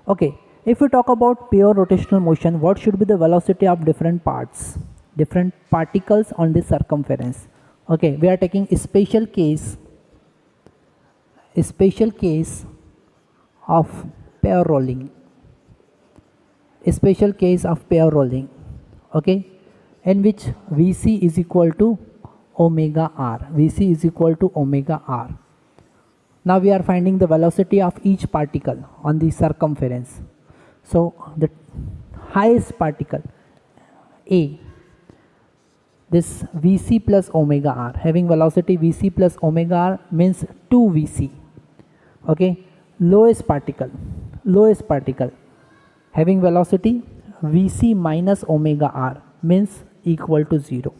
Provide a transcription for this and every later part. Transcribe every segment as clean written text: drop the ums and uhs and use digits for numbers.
Okay, if we talk about pure rotational motion, what should be the velocity of different parts, different particles on the circumference? Okay, we are taking a special case of pair rolling, a special case of pair rolling, okay, in which Vc is equal to omega r. Vc is equal to omega r. Now we are finding the velocity of each particle on the circumference. So the highest particle A, this Vc plus omega r, having velocity Vc plus omega r means 2 Vc. Okay, lowest particle having velocity Vc minus omega r means equal to 0.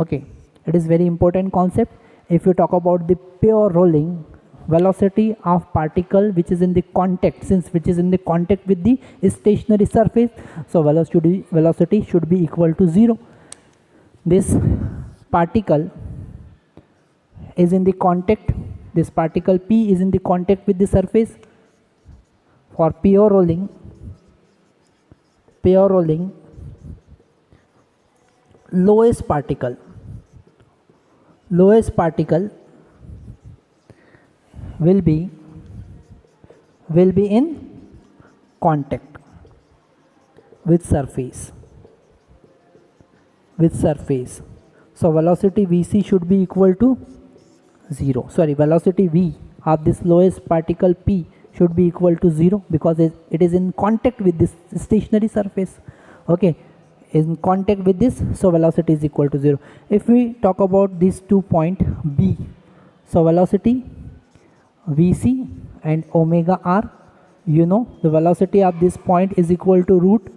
Okay, it is very important concept. If you talk about the pure rolling, velocity of particle which is in the contact, since which is in the contact with the stationary surface, so velocity should be equal to 0. This particle is in the contact, this particle P is in the contact with the surface. For pure rolling, lowest particle will be in contact with surface. So velocity Vc should be equal to 0. Sorry, velocity V of this lowest particle P should be equal to 0 because it is in contact with this stationary surface. Okay, in contact with this, so velocity is equal to 0. If we talk about these 2 point B, so velocity Vc and omega r, you know the velocity of this point is equal to root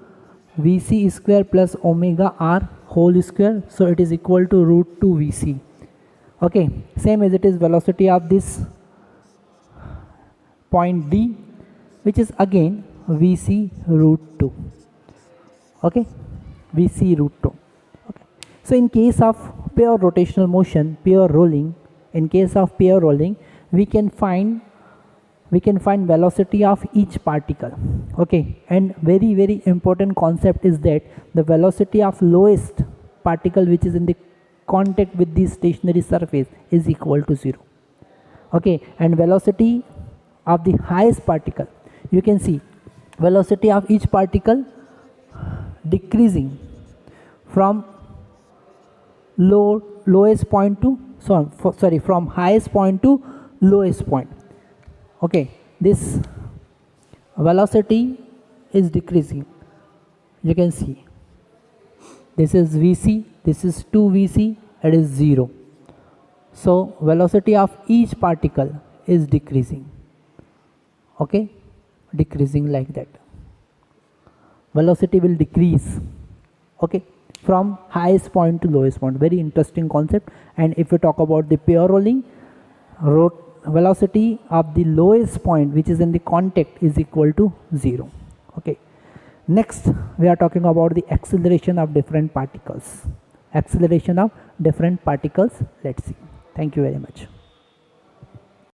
Vc square plus omega r whole square, so it is equal to root 2 Vc. Okay, same as it is velocity of this point D, which is again Vc root 2. Okay, Vc root 2. Okay, so in case of pure rotational motion, pure rolling, we can find velocity of each particle. Okay, and very important concept is that the velocity of lowest particle which is in the contact with the stationary surface is equal to 0. Okay, and velocity of the highest particle, you can see velocity of each particle decreasing from lowest point to from highest point to lowest point. Okay, this velocity is decreasing. You can see this is Vc, this is 2 Vc, it is 0. So velocity of each particle is decreasing. Okay, decreasing like that. Velocity will decrease. Okay, from highest point to lowest point. Very interesting concept. And if you talk about the pure rolling, velocity of the lowest point which is in the contact is equal to 0. Okay, next we are talking about the acceleration of different particles. Let's see. Thank you very much.